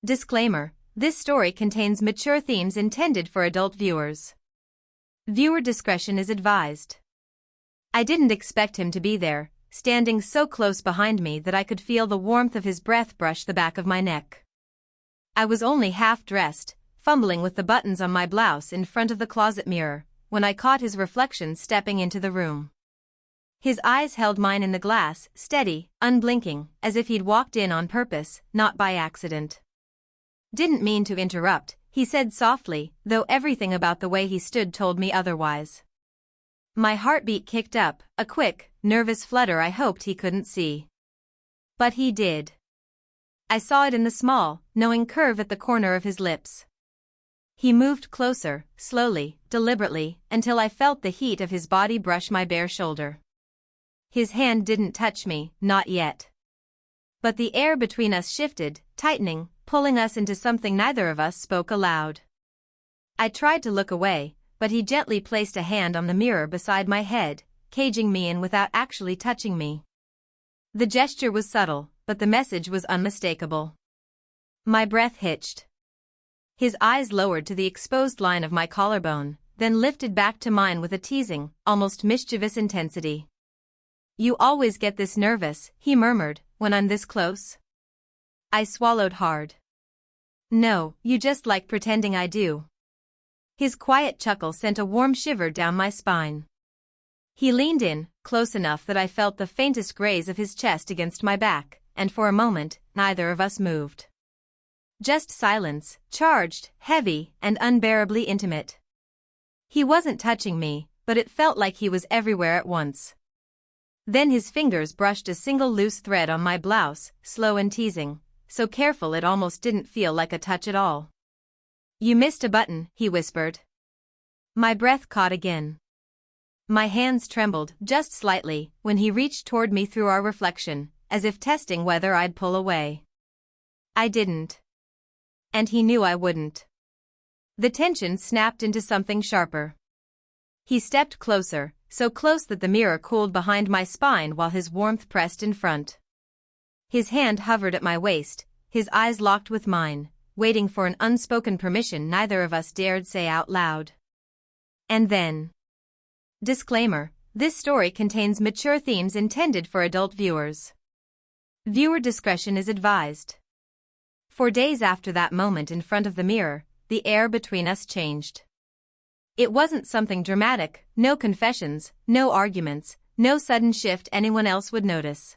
Disclaimer: this story contains mature themes intended for adult viewers. Viewer discretion is advised. I didn't expect him to be there, standing so close behind me that I could feel the warmth of his breath brush the back of my neck. I was only half dressed, fumbling with the buttons on my blouse in front of the closet mirror, when I caught his reflection stepping into the room. His eyes held mine in the glass, steady, unblinking, as if he'd walked in on purpose, not by accident. "Didn't mean to interrupt," he said softly, though everything about the way he stood told me otherwise. My heartbeat kicked up, a quick, nervous flutter I hoped he couldn't see. But he did. I saw it in the small, knowing curve at the corner of his lips. He moved closer, slowly, deliberately, until I felt the heat of his body brush my bare shoulder. His hand didn't touch me, not yet. But the air between us shifted, tightening, pulling us into something neither of us spoke aloud. I tried to look away, but he gently placed a hand on the mirror beside my head, caging me in without actually touching me. The gesture was subtle, but the message was unmistakable. My breath hitched. His eyes lowered to the exposed line of my collarbone, then lifted back to mine with a teasing, almost mischievous intensity. "You always get this nervous," he murmured, "when I'm this close?" I swallowed hard. "No, you just like pretending I do." His quiet chuckle sent a warm shiver down my spine. He leaned in, close enough that I felt the faintest graze of his chest against my back, and for a moment, neither of us moved. Just silence, charged, heavy, and unbearably intimate. He wasn't touching me, but it felt like he was everywhere at once. Then his fingers brushed a single loose thread on my blouse, slow and teasing, so careful it almost didn't feel like a touch at all. "You missed a button," he whispered. My breath caught again. My hands trembled, just slightly, when he reached toward me through our reflection, as if testing whether I'd pull away. I didn't. And he knew I wouldn't. The tension snapped into something sharper. He stepped closer, so close that the mirror cooled behind my spine while his warmth pressed in front. His hand hovered at my waist, his eyes locked with mine, waiting for an unspoken permission neither of us dared say out loud. And then. Disclaimer: this story contains mature themes intended for adult viewers. Viewer discretion is advised. For days after that moment in front of the mirror, the air between us changed. It wasn't something dramatic, no confessions, no arguments, no sudden shift anyone else would notice.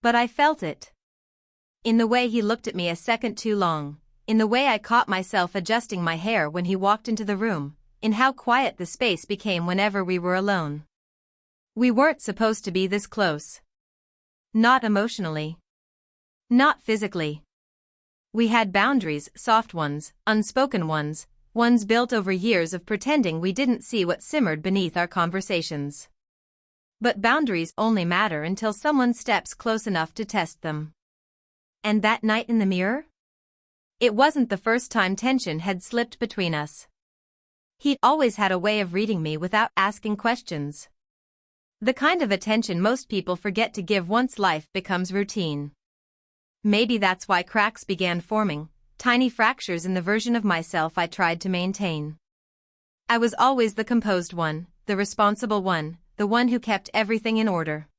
But I felt it. In the way he looked at me a second too long, in the way I caught myself adjusting my hair when he walked into the room, in how quiet the space became whenever we were alone. We weren't supposed to be this close. Not emotionally. Not physically. We had boundaries, soft ones, unspoken ones, ones built over years of pretending we didn't see what simmered beneath our conversations. But boundaries only matter until someone steps close enough to test them. And that night in the mirror? It wasn't the first time tension had slipped between us. He'd always had a way of reading me without asking questions. The kind of attention most people forget to give once life becomes routine. Maybe that's why cracks began forming, tiny fractures in the version of myself I tried to maintain. I was always the composed one, the responsible one, the one who kept everything in order.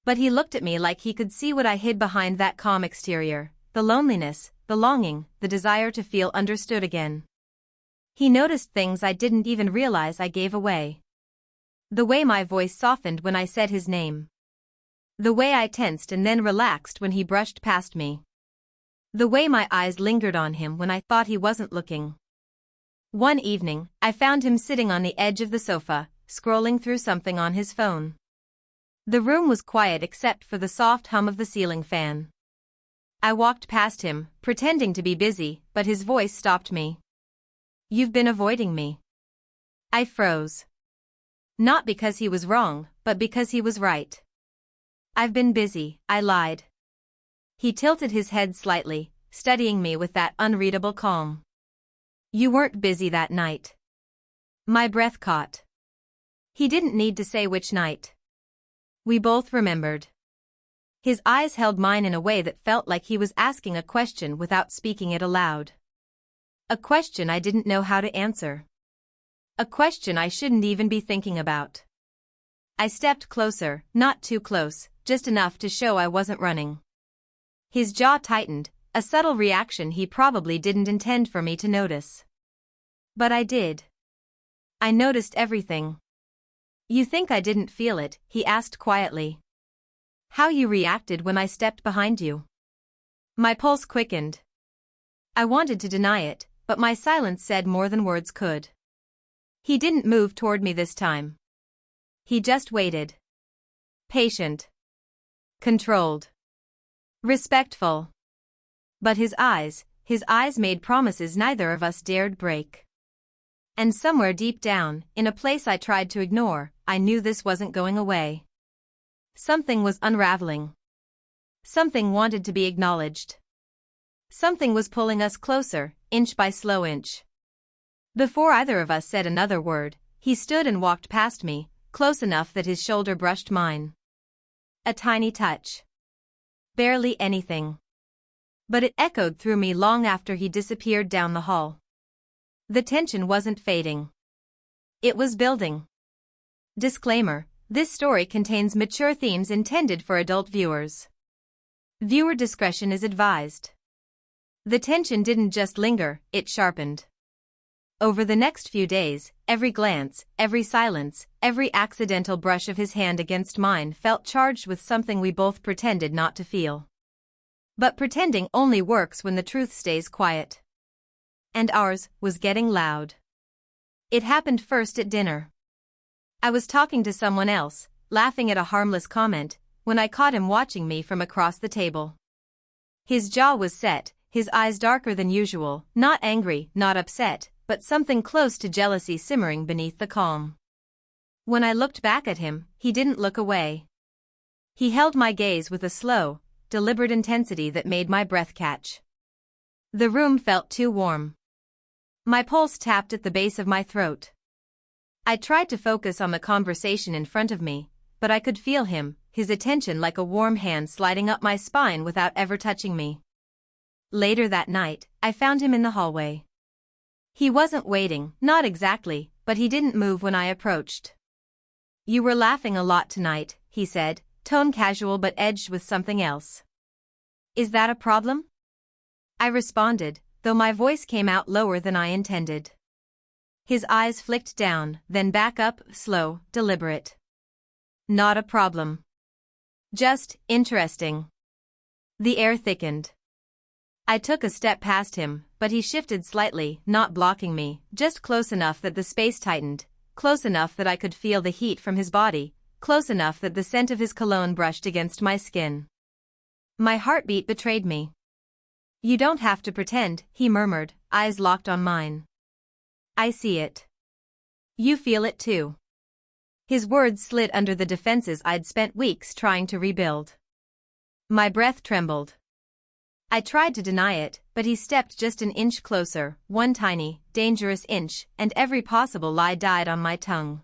But he looked at me like he could see what I hid behind that calm exterior, the loneliness, the longing, the desire to feel understood again. He noticed things I didn't even realize I gave away. The way my voice softened when I said his name. The way I tensed and then relaxed when he brushed past me. The way my eyes lingered on him when I thought he wasn't looking. One evening, I found him sitting on the edge of the sofa, scrolling through something on his phone. The room was quiet except for the soft hum of the ceiling fan. I walked past him, pretending to be busy, but his voice stopped me. "You've been avoiding me." I froze. Not because he was wrong, but because he was right. "I've been busy," I lied. He tilted his head slightly, studying me with that unreadable calm. "You weren't busy that night." My breath caught. He didn't need to say which night. We both remembered. His eyes held mine in a way that felt like he was asking a question without speaking it aloud. A question I didn't know how to answer. A question I shouldn't even be thinking about. I stepped closer, not too close, just enough to show I wasn't running. His jaw tightened, a subtle reaction he probably didn't intend for me to notice. But I did. I noticed everything. "You think I didn't feel it?" he asked quietly. "How you reacted when I stepped behind you?" My pulse quickened. I wanted to deny it, but my silence said more than words could. He didn't move toward me this time. He just waited. Patient. Controlled. Respectful. But his eyes made promises neither of us dared break. And somewhere deep down, in a place I tried to ignore, I knew this wasn't going away. Something was unraveling. Something wanted to be acknowledged. Something was pulling us closer, inch by slow inch. Before either of us said another word, he stood and walked past me, close enough that his shoulder brushed mine. A tiny touch. Barely anything. But it echoed through me long after he disappeared down the hall. The tension wasn't fading. It was building. Disclaimer: this story contains mature themes intended for adult viewers. Viewer discretion is advised. The tension didn't just linger, it sharpened. Over the next few days, every glance, every silence, every accidental brush of his hand against mine felt charged with something we both pretended not to feel. But pretending only works when the truth stays quiet. And ours was getting loud. It happened first at dinner. I was talking to someone else, laughing at a harmless comment, when I caught him watching me from across the table. His jaw was set, his eyes darker than usual, not angry, not upset, but something close to jealousy simmering beneath the calm. When I looked back at him, he didn't look away. He held my gaze with a slow, deliberate intensity that made my breath catch. The room felt too warm. My pulse tapped at the base of my throat. I tried to focus on the conversation in front of me, but I could feel him, his attention like a warm hand sliding up my spine without ever touching me. Later that night, I found him in the hallway. He wasn't waiting, not exactly, but he didn't move when I approached. "You were laughing a lot tonight," he said, tone casual but edged with something else. "Is that a problem?" I responded, though my voice came out lower than I intended. His eyes flicked down, then back up, slow, deliberate. "Not a problem. Just interesting." The air thickened. I took a step past him, but he shifted slightly, not blocking me, just close enough that the space tightened, close enough that I could feel the heat from his body, close enough that the scent of his cologne brushed against my skin. My heartbeat betrayed me. "You don't have to pretend," he murmured, eyes locked on mine. "I see it. You feel it too." His words slid under the defenses I'd spent weeks trying to rebuild. My breath trembled. I tried to deny it, but he stepped just an inch closer, one tiny, dangerous inch, and every possible lie died on my tongue.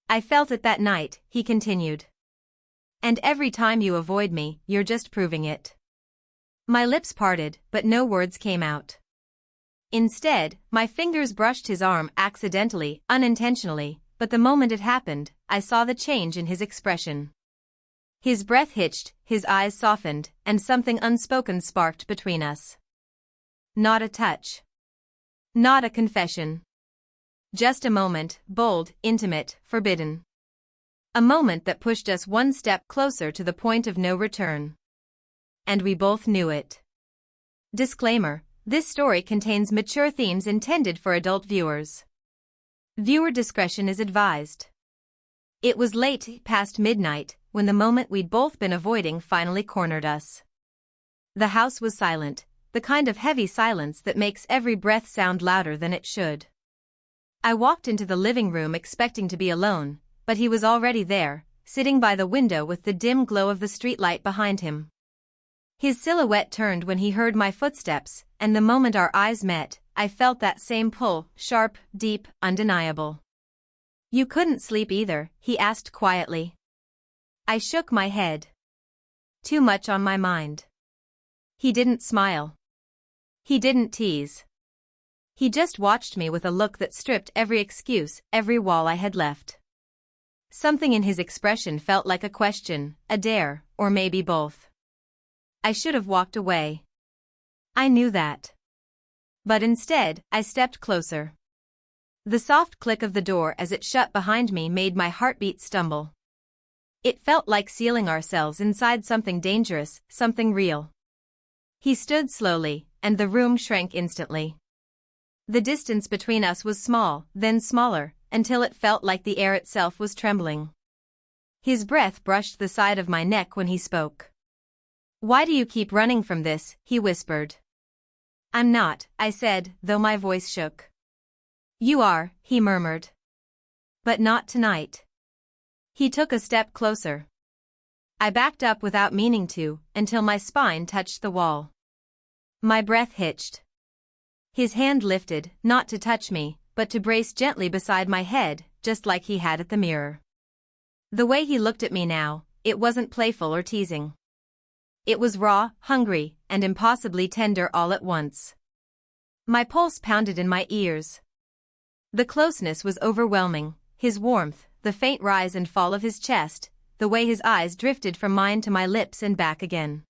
"I felt it that night," he continued. "And every time you avoid me, you're just proving it." My lips parted, but no words came out. Instead, my fingers brushed his arm accidentally, unintentionally, but the moment it happened, I saw the change in his expression. His breath hitched, his eyes softened, and something unspoken sparked between us. Not a touch. Not a confession. Just a moment, bold, intimate, forbidden. A moment that pushed us one step closer to the point of no return. And we both knew it. Disclaimer: this story contains mature themes intended for adult viewers. Viewer discretion is advised. It was late past midnight when the moment we'd both been avoiding finally cornered us. The house was silent, the kind of heavy silence that makes every breath sound louder than it should. I walked into the living room expecting to be alone, but he was already there, sitting by the window with the dim glow of the streetlight behind him. His silhouette turned when he heard my footsteps, and the moment our eyes met, I felt that same pull, sharp, deep, undeniable. "You couldn't sleep either?" he asked quietly. I shook my head. Too much on my mind. He didn't smile. He didn't tease. He just watched me with a look that stripped every excuse, every wall I had left. Something in his expression felt like a question, a dare, or maybe both. I should have walked away. I knew that. But instead, I stepped closer. The soft click of the door as it shut behind me made my heartbeat stumble. It felt like sealing ourselves inside something dangerous, something real. He stood slowly, and the room shrank instantly. The distance between us was small, then smaller, until it felt like the air itself was trembling. His breath brushed the side of my neck when he spoke. "Why do you keep running from this?" he whispered. "I'm not," I said, though my voice shook. "You are," he murmured. "But not tonight." He took a step closer. I backed up without meaning to, until my spine touched the wall. My breath hitched. His hand lifted, not to touch me, but to brace gently beside my head, just like he had at the mirror. The way he looked at me now, it wasn't playful or teasing. It was raw, hungry, and impossibly tender all at once. My pulse pounded in my ears. The closeness was overwhelming, his warmth, the faint rise and fall of his chest, the way his eyes drifted from mine to my lips and back again.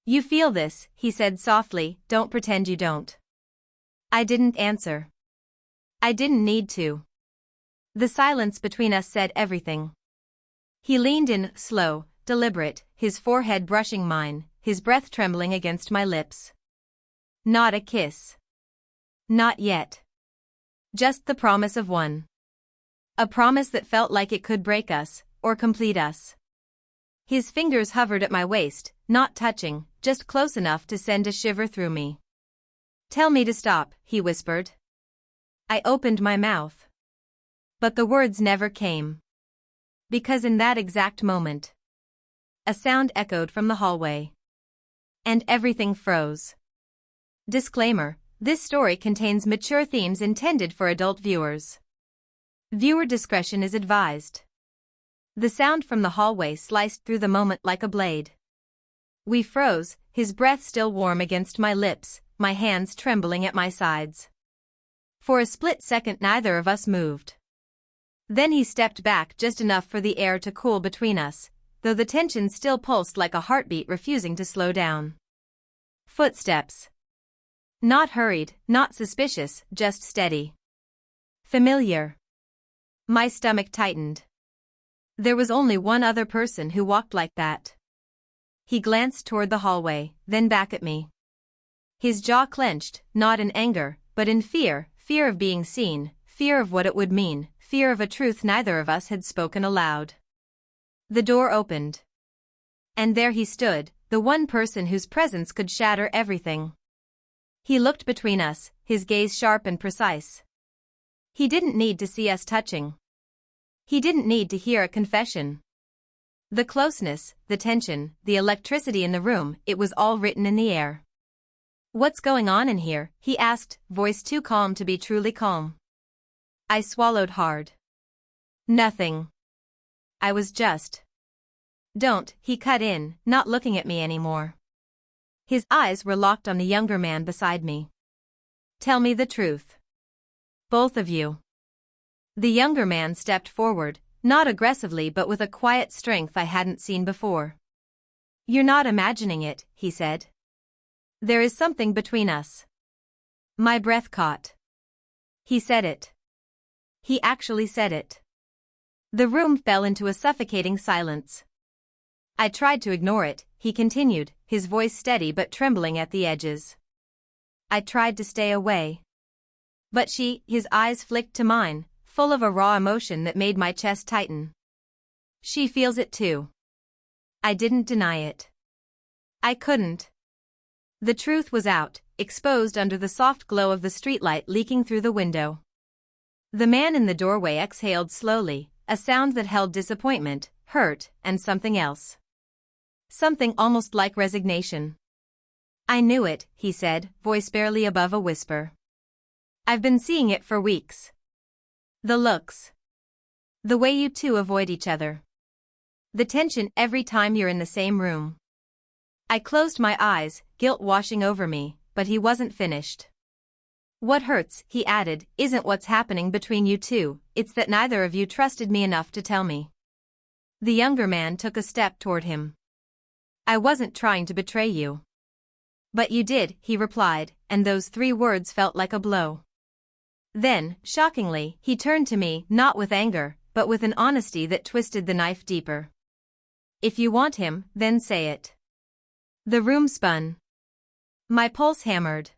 "You feel this," he said softly, "don't pretend you don't." I didn't answer. I didn't need to. The silence between us said everything. He leaned in, slow, deliberate, his forehead brushing mine, his breath trembling against my lips. Not a kiss. Not yet. Just the promise of one. A promise that felt like it could break us, or complete us. His fingers hovered at my waist, not touching, just close enough to send a shiver through me. "Tell me to stop," he whispered. I opened my mouth. But the words never came. Because in that exact moment, a sound echoed from the hallway. And everything froze. Disclaimer: this story contains mature themes intended for adult viewers. Viewer discretion is advised. The sound from the hallway sliced through the moment like a blade. We froze, his breath still warm against my lips, my hands trembling at my sides. For a split second neither of us moved. Then he stepped back just enough for the air to cool between us, though the tension still pulsed like a heartbeat refusing to slow down. Footsteps. Not hurried, not suspicious, just steady. Familiar. My stomach tightened. There was only one other person who walked like that. He glanced toward the hallway, then back at me. His jaw clenched, not in anger, but in fear, fear of being seen, fear of what it would mean, fear of a truth neither of us had spoken aloud. The door opened. And there he stood, the one person whose presence could shatter everything. He looked between us, his gaze sharp and precise. He didn't need to see us touching. He didn't need to hear a confession. The closeness, the tension, the electricity in the room, it was all written in the air. "What's going on in here?" he asked, voice too calm to be truly calm. I swallowed hard. "Nothing. I was just..." "Don't," he cut in, not looking at me anymore. His eyes were locked on the younger man beside me. "Tell me the truth. Both of you." The younger man stepped forward, not aggressively but with a quiet strength I hadn't seen before. "You're not imagining it," he said. "There is something between us." My breath caught. He said it. He actually said it. The room fell into a suffocating silence. I tried to ignore it, he continued, his voice steady but trembling at the edges. I tried to stay away. But his eyes flicked to mine, full of a raw emotion that made my chest tighten. "She feels it too." I didn't deny it. I couldn't. The truth was out, exposed under the soft glow of the streetlight leaking through the window. The man in the doorway exhaled slowly, a sound that held disappointment, hurt, and something else. Something almost like resignation. "I knew it," he said, voice barely above a whisper. "I've been seeing it for weeks. The looks. The way you two avoid each other. The tension every time you're in the same room. I closed my eyes, guilt washing over me, but he wasn't finished. What hurts, he added, isn't what's happening between you two, it's that neither of you trusted me enough to tell me. The younger man took a step toward him. I wasn't trying to betray you. But you did, he replied, and those 3 words felt like a blow. Then, shockingly, he turned to me, not with anger, but with an honesty that twisted the knife deeper. If you want him, then say it. The room spun. My pulse hammered.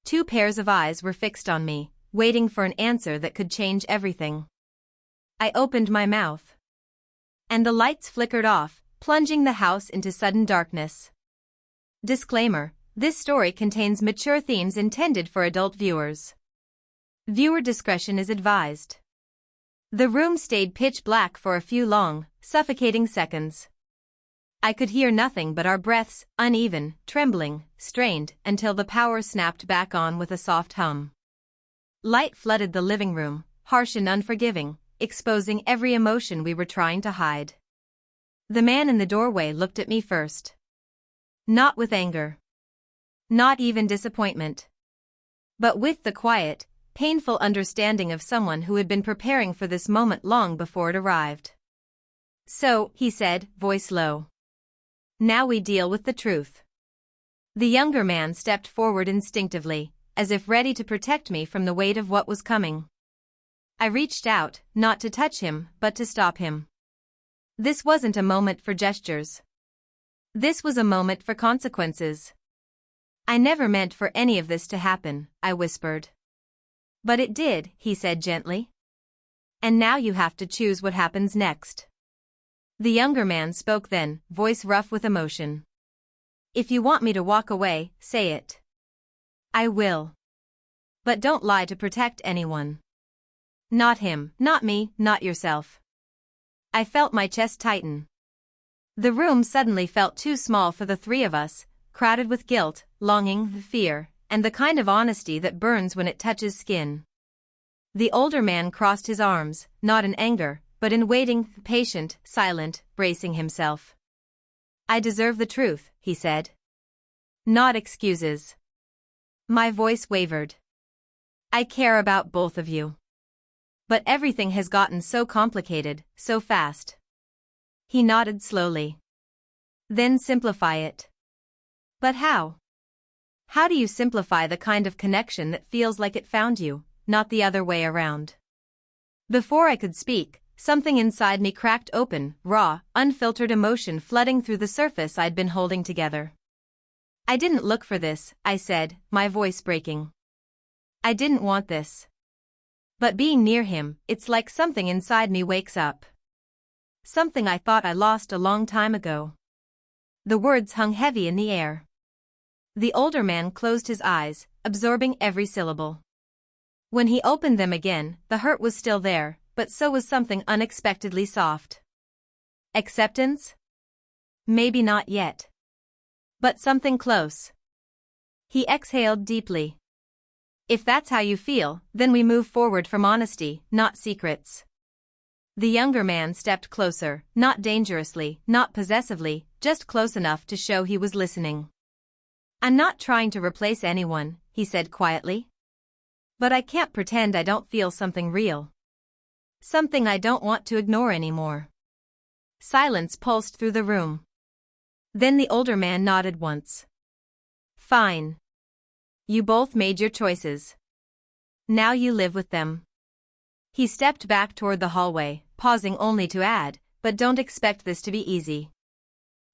2 pairs of eyes were fixed on me, waiting for an answer that could change everything. I opened my mouth. And the lights flickered off, plunging the house into sudden darkness. Disclaimer: this story contains mature themes intended for adult viewers. Viewer discretion is advised. The room stayed pitch black for a few long, suffocating seconds. I could hear nothing but our breaths, uneven, trembling, strained, until the power snapped back on with a soft hum. Light flooded the living room, harsh and unforgiving, exposing every emotion we were trying to hide. The man in the doorway looked at me first. Not with anger. Not even disappointment. But with the quiet, painful understanding of someone who had been preparing for this moment long before it arrived. So, he said, voice low. Now we deal with the truth. The younger man stepped forward instinctively, as if ready to protect me from the weight of what was coming. I reached out, not to touch him, but to stop him. This wasn't a moment for gestures. This was a moment for consequences. I never meant for any of this to happen, I whispered. But it did, he said gently. And now you have to choose what happens next. The younger man spoke then, voice rough with emotion. If you want me to walk away, say it. I will. But don't lie to protect anyone. Not him, not me, not yourself. I felt my chest tighten. The room suddenly felt too small for the 3 of us, crowded with guilt, longing, fear, and the kind of honesty that burns when it touches skin. The older man crossed his arms, not in anger, but in waiting, patient, silent, bracing himself. I deserve the truth, he said. Not excuses. My voice wavered. I care about both of you. But everything has gotten so complicated, so fast. He nodded slowly. Then simplify it. But how? How do you simplify the kind of connection that feels like it found you, not the other way around? Before I could speak, something inside me cracked open, raw, unfiltered emotion flooding through the surface I'd been holding together. I didn't look for this, I said, my voice breaking. I didn't want this. But being near him, it's like something inside me wakes up. Something I thought I lost a long time ago. The words hung heavy in the air. The older man closed his eyes, absorbing every syllable. When he opened them again, the hurt was still there, but so was something unexpectedly soft. Acceptance? Maybe not yet. But something close. He exhaled deeply. If that's how you feel, then we move forward from honesty, not secrets. The younger man stepped closer, not dangerously, not possessively, just close enough to show he was listening. I'm not trying to replace anyone, he said quietly. But I can't pretend I don't feel something real. Something I don't want to ignore anymore. Silence pulsed through the room. Then the older man nodded once. Fine. You both made your choices. Now you live with them. He stepped back toward the hallway, pausing only to add, but don't expect this to be easy.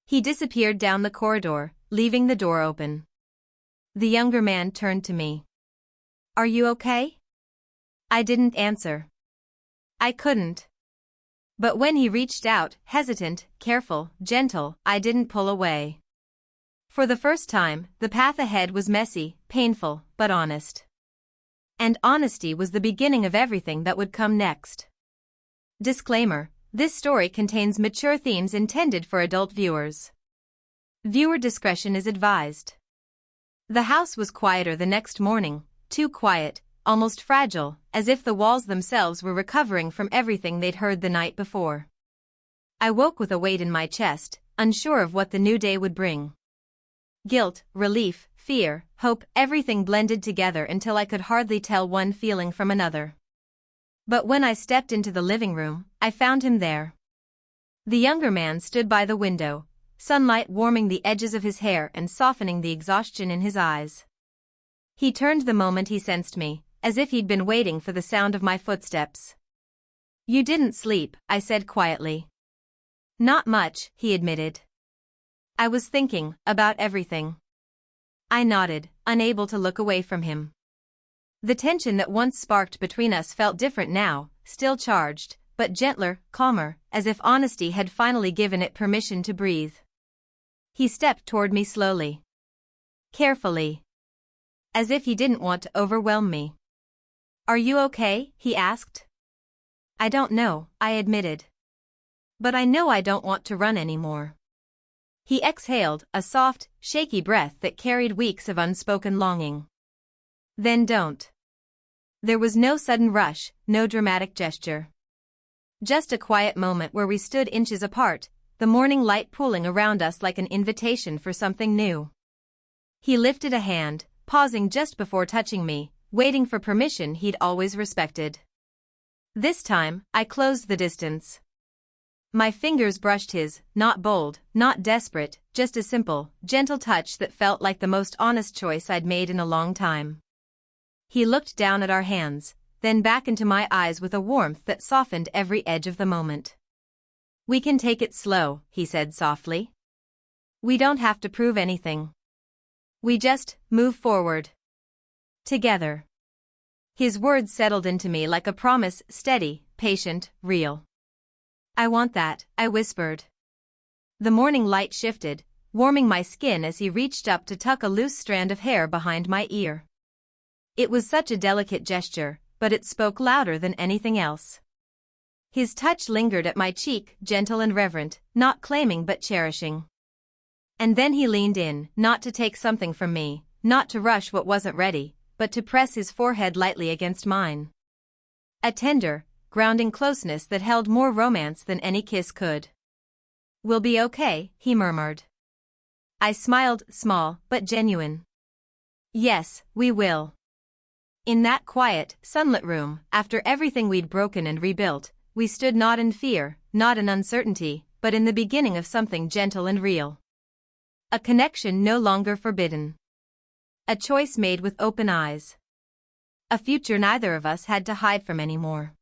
He disappeared down the corridor, leaving the door open. The younger man turned to me. Are you okay? I didn't answer. I couldn't. But when he reached out, hesitant, careful, gentle, I didn't pull away. For the first time, the path ahead was messy, painful, but honest. And honesty was the beginning of everything that would come next. Disclaimer: this story contains mature themes intended for adult viewers. Viewer discretion is advised. The house was quieter the next morning, too quiet, almost fragile, as if the walls themselves were recovering from everything they'd heard the night before. I woke with a weight in my chest, unsure of what the new day would bring. Guilt, relief, fear, hope, everything blended together until I could hardly tell one feeling from another. But when I stepped into the living room, I found him there. The younger man stood by the window, sunlight warming the edges of his hair and softening the exhaustion in his eyes. He turned the moment he sensed me, as if he'd been waiting for the sound of my footsteps. "You didn't sleep," I said quietly. "Not much," he admitted. "I was thinking about everything." I nodded, unable to look away from him. The tension that once sparked between us felt different now, still charged, but gentler, calmer, as if honesty had finally given it permission to breathe. He stepped toward me slowly. Carefully. As if he didn't want to overwhelm me. "Are you okay?" he asked. "I don't know," I admitted. "But I know I don't want to run anymore." He exhaled, a soft, shaky breath that carried weeks of unspoken longing. "Then don't." There was no sudden rush, no dramatic gesture. Just a quiet moment where we stood inches apart, the morning light pooling around us like an invitation for something new. He lifted a hand, pausing just before touching me, waiting for permission he'd always respected. This time, I closed the distance. My fingers brushed his, not bold, not desperate, just a simple, gentle touch that felt like the most honest choice I'd made in a long time. He looked down at our hands, then back into my eyes with a warmth that softened every edge of the moment. "We can take it slow," he said softly. "We don't have to prove anything. We just move forward. Together." His words settled into me like a promise, steady, patient, real. "I want that," I whispered. The morning light shifted, warming my skin as he reached up to tuck a loose strand of hair behind my ear. It was such a delicate gesture, but it spoke louder than anything else. His touch lingered at my cheek, gentle and reverent, not claiming but cherishing. And then he leaned in, not to take something from me, not to rush what wasn't ready, but to press his forehead lightly against mine. A tender, grounding closeness that held more romance than any kiss could. "We'll be okay," he murmured. I smiled, small but genuine. "Yes, we will." In that quiet, sunlit room, after everything we'd broken and rebuilt, we stood not in fear, not in uncertainty, but in the beginning of something gentle and real. A connection no longer forbidden. A choice made with open eyes. A future neither of us had to hide from anymore.